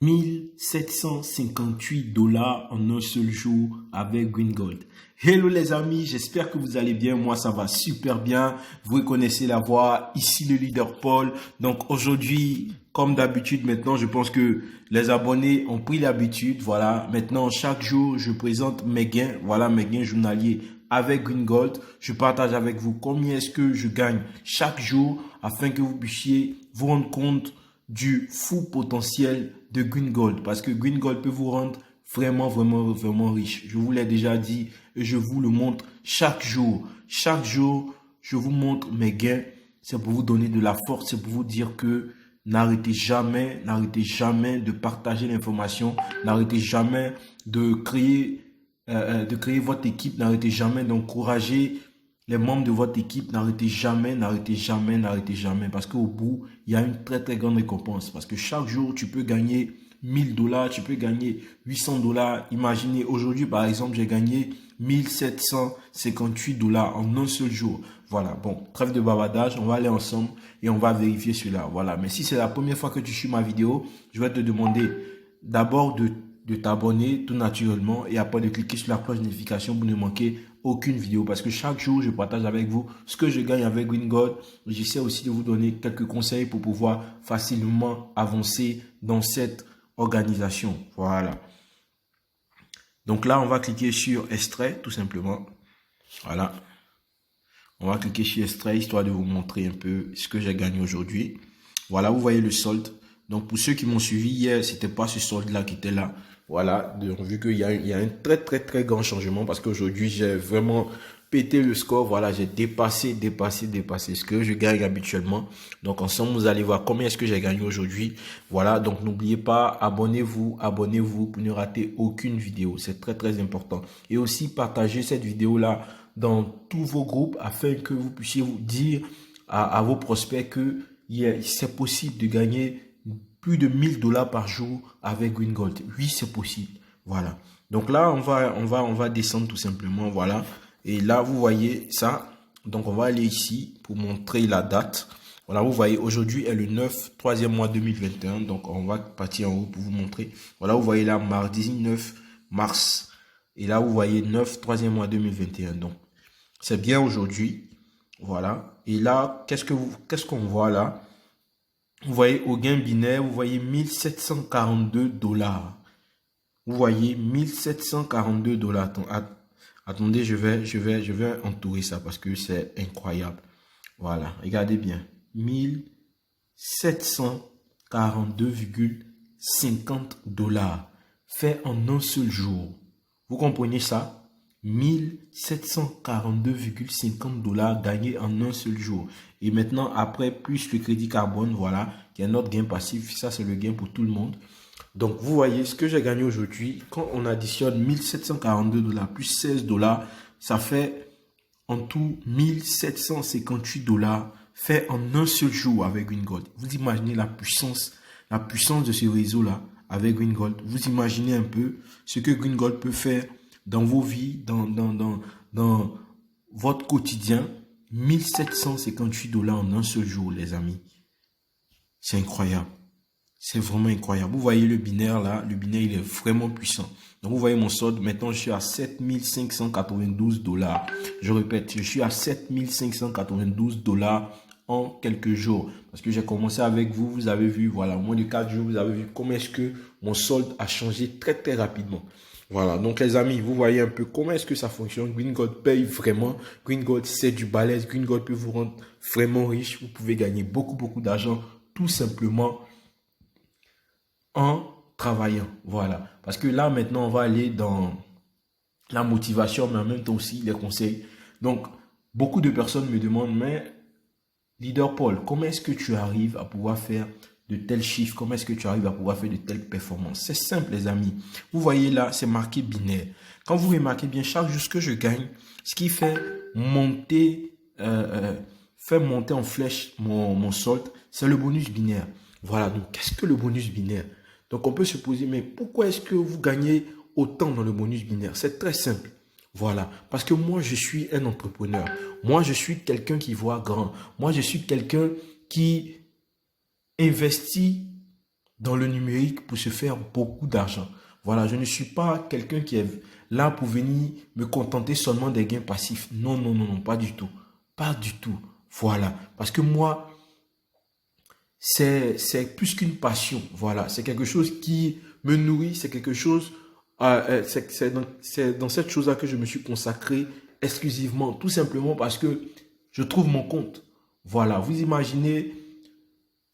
$1758 en un seul jour avec Green Gold. Hello les amis, j'espère que vous allez bien. Moi, ça va super bien. Vous reconnaissez la voix. Ici le leader Paul. Donc aujourd'hui, comme d'habitude maintenant, je pense que les abonnés ont pris l'habitude. Voilà, maintenant chaque jour, je présente mes gains. Voilà, mes gains journaliers avec Green Gold. Je partage avec vous combien est-ce que je gagne chaque jour afin que vous puissiez vous rendre compte du fou potentiel de Green Gold, parce que Green Gold peut vous rendre vraiment riche. Je vous l'ai déjà dit et je vous le montre chaque jour. Chaque jour, je vous montre mes gains. C'est pour vous donner de la force, c'est pour vous dire que n'arrêtez jamais de partager l'information, n'arrêtez jamais de créer votre équipe, n'arrêtez jamais d'encourager les membres de votre équipe. N'arrêtez jamais, parce qu'au bout, il y a une très grande récompense, parce que chaque jour, tu peux gagner $1000, tu peux gagner $800. Imaginez, aujourd'hui, par exemple, j'ai gagné $1758 en un seul jour. Voilà, bon, trêve de bavardage, on va aller ensemble et on va vérifier cela. Voilà, mais si c'est la première fois que tu suis ma vidéo, je vais te demander d'abord de t'abonner tout naturellement et après de cliquer sur la cloche de notification pour ne manquer aucune vidéo, parce que chaque jour je partage avec vous ce que je gagne avec Green Gold. J'essaie aussi de vous donner quelques conseils pour pouvoir facilement avancer dans cette organisation. Voilà, donc là on va cliquer sur extrait tout simplement. Voilà, on va cliquer sur extrait histoire de vous montrer un peu ce que j'ai gagné aujourd'hui. Voilà, vous voyez le solde. Donc pour ceux qui m'ont suivi hier, c'était pas ce solde là qui était là. Voilà, donc vu qu'il y a un très grand changement, parce qu'aujourd'hui j'ai vraiment pété le score. Voilà, j'ai dépassé ce que je gagne habituellement. Donc ensemble, vous allez voir combien est-ce que j'ai gagné aujourd'hui. Voilà, donc n'oubliez pas, abonnez-vous pour ne rater aucune vidéo. C'est très important. Et aussi partagez cette vidéo là dans tous vos groupes afin que vous puissiez vous dire à vos prospects que c'est possible de gagner plus de $1000 par jour avec Green Gold. Oui, c'est possible. Voilà. Donc là, on va descendre tout simplement. Voilà. Et là, vous voyez ça. Donc, on va aller ici pour montrer la date. Voilà, vous voyez, aujourd'hui est le 9, 3e mois 2021. Donc, on va partir en haut pour vous montrer. Voilà, vous voyez là, mardi 9 mars. Et là, vous voyez 9, 3e mois 2021. Donc, c'est bien aujourd'hui. Voilà. Et là, qu'est-ce qu'on voit là? Vous voyez au gain binaire, vous voyez $1742. Vous voyez $1742. Attendez, je vais entourer ça parce que c'est incroyable. Voilà, regardez bien. 1742,50 $ fait en un seul jour. Vous comprenez ça? 1742,50 $ gagnés en un seul jour. Et maintenant, après, plus le crédit carbone, voilà, qui est notre gain passif. Ça, c'est le gain pour tout le monde. Donc, vous voyez ce que j'ai gagné aujourd'hui. Quand on additionne 1742 $ plus 16 $, ça fait en tout 1758 $ fait en un seul jour avec Green Gold. Vous imaginez la puissance de ce réseau-là avec Green Gold. Vous imaginez un peu ce que Green Gold peut faire dans vos vies, dans votre quotidien. 1758 $ en un seul jour, les amis. C'est incroyable. C'est vraiment incroyable. Vous voyez le binaire là, le binaire il est vraiment puissant. Donc vous voyez mon solde, maintenant je suis à 7592 $. Je répète, je suis à 7592 $ en quelques jours. Parce que j'ai commencé avec vous, vous avez vu, voilà, en moins de 4 jours, vous avez vu comment est-ce que mon solde a changé très rapidement. Voilà, donc les amis, vous voyez un peu comment est-ce que ça fonctionne. Green Gold paye vraiment. Green Gold, c'est du balèze. Green Gold peut vous rendre vraiment riche. Vous pouvez gagner beaucoup d'argent tout simplement en travaillant. Voilà, parce que là, maintenant, on va aller dans la motivation, mais en même temps aussi les conseils. Donc, beaucoup de personnes me demandent, mais leader Paul, comment est-ce que tu arrives à pouvoir faire de tels chiffres? Comment est-ce que tu arrives à pouvoir faire de telles performances? C'est simple, les amis. Vous voyez là, c'est marqué binaire. Quand vous remarquez bien, chaque jour que je gagne, ce qui fait monter, en flèche mon solde, c'est le bonus binaire. Voilà, donc qu'est-ce que le bonus binaire? Donc on peut se poser, mais pourquoi est-ce que vous gagnez autant dans le bonus binaire? C'est très simple. Voilà, parce que moi, je suis un entrepreneur. Moi, je suis quelqu'un qui voit grand. Moi, je suis quelqu'un qui investit dans le numérique pour se faire beaucoup d'argent. Voilà, je ne suis pas quelqu'un qui est là pour venir me contenter seulement des gains passifs. Non, non, non, non, pas du tout. Pas du tout. Voilà, parce que moi, c'est plus qu'une passion. Voilà, c'est quelque chose qui me nourrit, c'est quelque chose, c'est dans cette chose-là que je me suis consacré exclusivement, tout simplement parce que je trouve mon compte. Voilà, vous imaginez,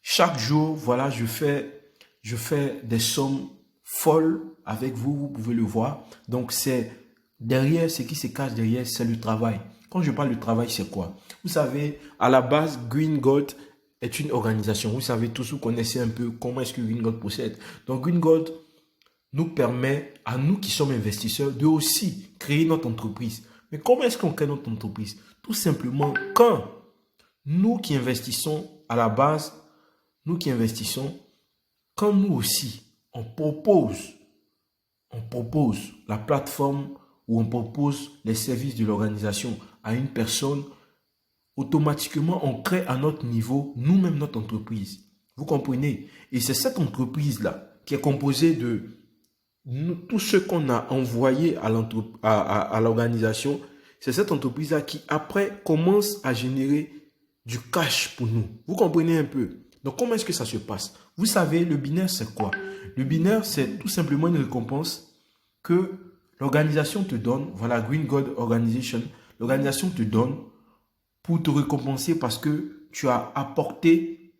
chaque jour, voilà, je fais des sommes folles avec vous, vous pouvez le voir. Donc, c'est derrière, ce qui se cache derrière, c'est le travail. Quand je parle de travail, c'est quoi? Vous savez, à la base, Green Gold est une organisation. Vous savez tous, vous connaissez un peu comment est-ce que Green Gold procède. Donc, Green Gold nous permet, à nous qui sommes investisseurs, de aussi créer notre entreprise. Mais comment est-ce qu'on crée notre entreprise? Tout simplement, quand nous qui investissons à la base, nous qui investissons, quand nous aussi, on propose la plateforme ou on propose les services de l'organisation à une personne, automatiquement, on crée à notre niveau, nous-mêmes, notre entreprise. Vous comprenez? Et c'est cette entreprise-là qui est composée de tout ce qu'on a envoyé à l'organisation. C'est cette entreprise-là qui, après, commence à générer du cash pour nous. Vous comprenez un peu? Donc, comment est-ce que ça se passe? Vous savez, le binaire, c'est quoi? Le binaire, c'est tout simplement une récompense que l'organisation te donne. Voilà, Green Gold Organization. L'organisation te donne pour te récompenser parce que tu as apporté,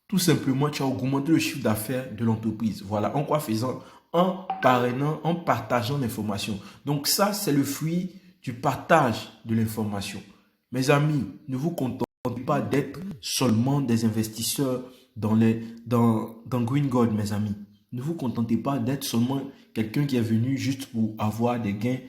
tout simplement, tu as augmenté le chiffre d'affaires de l'entreprise. Voilà, en quoi faisant? En parrainant, en partageant l'information. Donc ça, c'est le fruit du partage de l'information. Mes amis, ne vous contentez pas d'être seulement des investisseurs dans Green Gold, mes amis. Ne vous contentez pas d'être seulement quelqu'un qui est venu juste pour avoir des gains.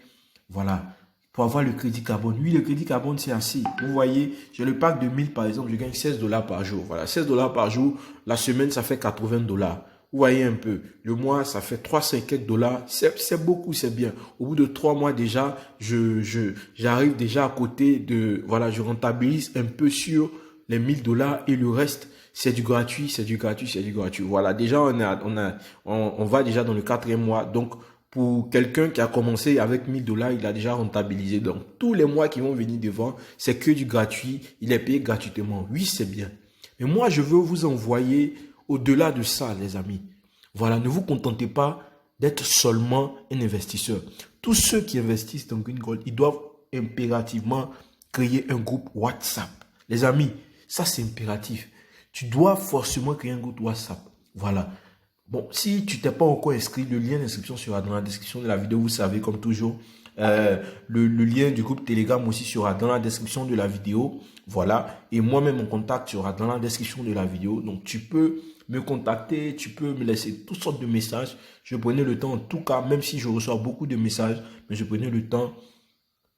Voilà. Pour avoir le crédit carbone. Oui, le crédit carbone, c'est assez. Vous voyez, j'ai le pack de 1000 par exemple, je gagne 16 dollars par jour. Voilà, 16 dollars par jour. La semaine, ça fait 80 dollars. Vous voyez un peu, le mois, ça fait 300 et quelques dollars. C'est beaucoup, c'est bien. Au bout de 3 mois déjà, j'arrive déjà à côté de, voilà, je rentabilise un peu sur les 1000 dollars et le reste, c'est du gratuit, c'est du gratuit, c'est du gratuit. Voilà, déjà, on va déjà dans le 4e mois. Donc, pour quelqu'un qui a commencé avec 1000 dollars, il a déjà rentabilisé. Donc, tous les mois qui vont venir devant, c'est que du gratuit. Il est payé gratuitement. Oui, c'est bien. Mais moi, je veux vous envoyer au-delà de ça, les amis. Voilà, ne vous contentez pas d'être seulement un investisseur. Tous ceux qui investissent dans Green Gold, ils doivent impérativement créer un groupe WhatsApp. Les amis, ça c'est impératif. Tu dois forcément créer un groupe WhatsApp. Voilà. Bon, si tu t'es pas encore inscrit, le lien d'inscription sera dans la description de la vidéo. Vous savez, comme toujours, le lien du groupe Telegram aussi sera dans la description de la vidéo. Voilà. Et moi-même, mon contact sera dans la description de la vidéo. Donc, tu peux me contacter, tu peux me laisser toutes sortes de messages. Je prenais le temps, en tout cas, même si je reçois beaucoup de messages, mais je prenais le temps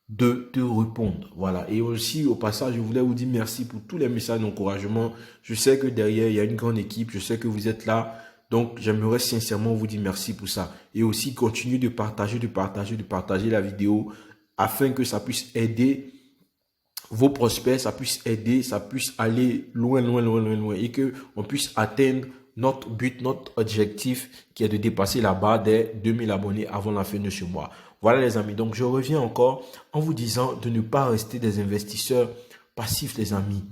de te répondre. Voilà. Et aussi, au passage, je voulais vous dire merci pour tous les messages d'encouragement. Je sais que derrière, il y a une grande équipe. Je sais que vous êtes là. Donc, j'aimerais sincèrement vous dire merci pour ça. Et aussi, continuez de partager la vidéo afin que ça puisse aider vos prospects, ça puisse aider, ça puisse aller loin, loin, loin, loin, loin et que on puisse atteindre notre but, notre objectif qui est de dépasser la barre des 2000 abonnés avant la fin de ce mois. Voilà les amis, donc je reviens encore en vous disant de ne pas rester des investisseurs passifs les amis.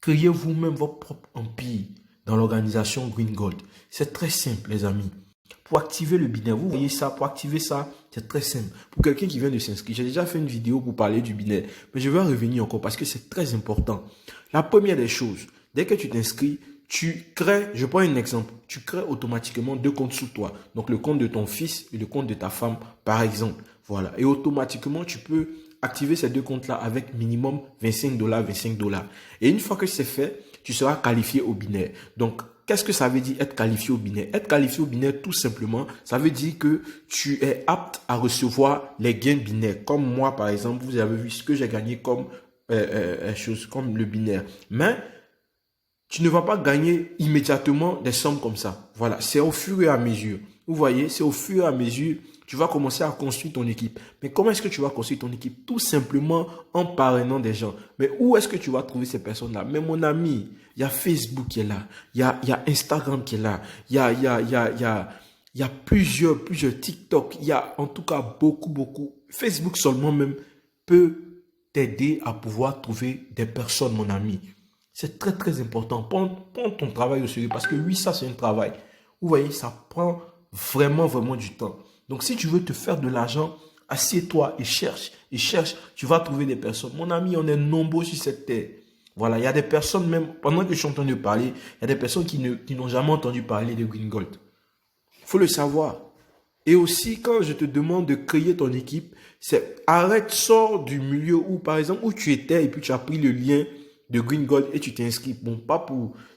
Créez vous-même votre propre empire dans l'organisation Green Gold. C'est très simple les amis. Pour activer le binaire, vous voyez ça, pour activer ça, c'est très simple. Pour quelqu'un qui vient de s'inscrire, j'ai déjà fait une vidéo pour parler du binaire, mais je vais revenir encore parce que c'est très important. La première des choses, dès que tu t'inscris, tu crées, je prends un exemple, tu crées automatiquement 2 comptes sous toi. Donc le compte de ton fils et le compte de ta femme, par exemple. Voilà. Et automatiquement, tu peux activer ces 2 comptes-là avec minimum 25 dollars, 25 dollars. Et une fois que c'est fait, tu seras qualifié au binaire. Donc, qu'est-ce que ça veut dire être qualifié au binaire? Être qualifié au binaire, tout simplement, ça veut dire que tu es apte à recevoir les gains binaires. Comme moi, par exemple, vous avez vu ce que j'ai gagné comme comme le binaire. Mais tu ne vas pas gagner immédiatement des sommes comme ça. Voilà, c'est au fur et à mesure. Vous voyez, c'est au fur et à mesure tu vas commencer à construire ton équipe. Mais comment est-ce que tu vas construire ton équipe? Tout simplement en parrainant des gens. Mais où est-ce que tu vas trouver ces personnes-là? Mais mon ami, il y a Facebook qui est là, il y a Instagram qui est là, il y a plusieurs TikTok, il y a en tout cas beaucoup. Facebook seulement même peut t'aider à pouvoir trouver des personnes, mon ami. C'est très important. Prends ton travail au sérieux parce que oui, ça c'est un travail. Vous voyez, ça prend vraiment du temps. Donc si tu veux te faire de l'argent, assieds-toi et cherche. Tu vas trouver des personnes. Mon ami, on est nombreux sur cette terre. Voilà, il y a des personnes même, pendant que je suis en train de parler, il y a des personnes qui n'ont jamais entendu parler de Green Gold. Il faut le savoir. Et aussi, quand je te demande de créer ton équipe, c'est arrête, sors du milieu où, par exemple, où tu étais et puis tu as pris le lien de Green Gold et tu t'es inscrit. Bon,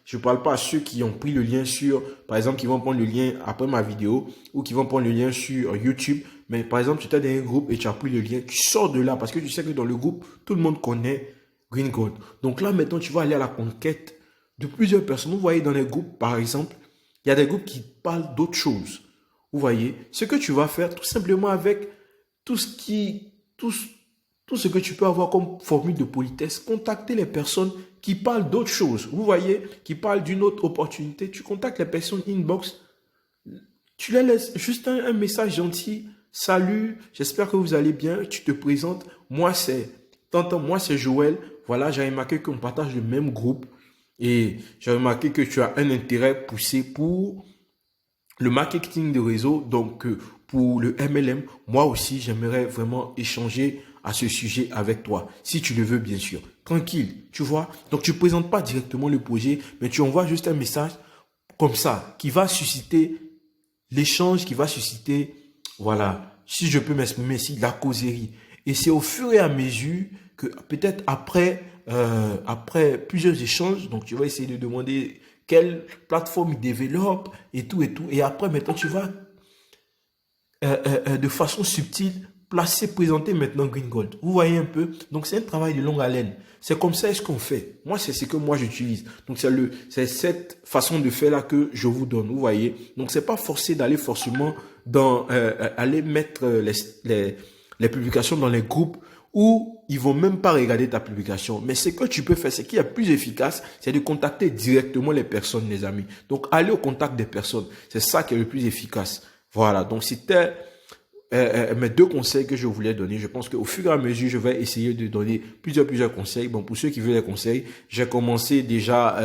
je parle pas à ceux qui ont pris le lien sur, par exemple, qui vont prendre le lien après ma vidéo ou qui vont prendre le lien sur YouTube. Mais par exemple, tu étais dans un groupe et tu as pris le lien, tu sors de là parce que tu sais que dans le groupe, tout le monde connaît Green Gold. Donc là, maintenant, tu vas aller à la conquête de plusieurs personnes. Vous voyez, dans les groupes, par exemple, il y a des groupes qui parlent d'autres choses. Vous voyez, ce que tu vas faire tout simplement avec tout ce que tu peux avoir comme formule de politesse, contacter les personnes qui parlent d'autres choses. Vous voyez, qui parlent d'une autre opportunité. Tu contactes les personnes inbox, tu leur laisses juste un message gentil. Salut, j'espère que vous allez bien. Tu te présentes. Moi, c'est Joël. Voilà, j'ai remarqué qu'on partage le même groupe et j'ai remarqué que tu as un intérêt poussé pour le marketing de réseau, donc pour le MLM. Moi aussi, j'aimerais vraiment échanger à ce sujet avec toi, si tu le veux bien sûr. Tranquille, tu vois. Donc, tu ne présentes pas directement le projet, mais tu envoies juste un message comme ça, qui va susciter l'échange, qui va susciter, voilà, si je peux m'exprimer ici, la causerie. Et c'est au fur et à mesure que peut-être après plusieurs échanges, donc tu vas essayer de demander quelle plateforme il développe et tout. Et après, maintenant, tu vas de façon subtile présenter maintenant Green Gold. Vous voyez un peu? Donc, c'est un travail de longue haleine. C'est comme ça ce qu'on fait. Moi, c'est ce que moi j'utilise. Donc, c'est cette façon de faire là que je vous donne. Vous voyez? Donc, c'est pas forcé d'aller forcément aller mettre les publications dans les groupes où ils vont même pas regarder ta publication. Mais ce que tu peux faire, ce qui est plus efficace, c'est de contacter directement les personnes, les amis. Donc, aller au contact des personnes. C'est ça qui est le plus efficace. Voilà. Donc, c'était mes deux conseils que je voulais donner. Je pense qu'au fur et à mesure, je vais essayer de donner plusieurs conseils. Bon, pour ceux qui veulent les conseils, j'ai commencé déjà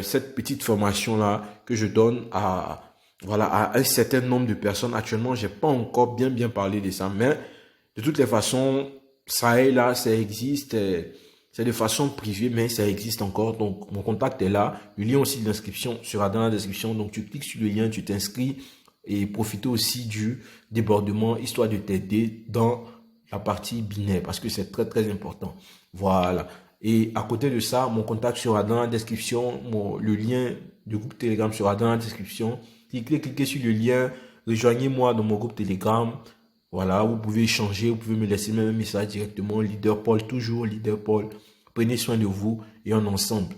cette petite formation-là que je donne à un certain nombre de personnes. Actuellement, j'ai pas encore bien parlé de ça, mais de toutes les façons, ça est là, ça existe. C'est de façon privée, mais ça existe encore. Donc, mon contact est là. Le lien aussi de l'inscription sera dans la description. Donc, tu cliques sur le lien, tu t'inscris et profiter aussi du débordement, histoire de t'aider dans la partie binaire, parce que c'est très important. Voilà. Et à côté de ça, mon contact sera dans la description. Le lien du groupe Telegram sera dans la description. Cliquez sur le lien. Rejoignez-moi dans mon groupe Telegram. Voilà, vous pouvez échanger, vous pouvez me laisser même un message directement. Leader Paul, toujours Leader Paul. Prenez soin de vous et on est ensemble.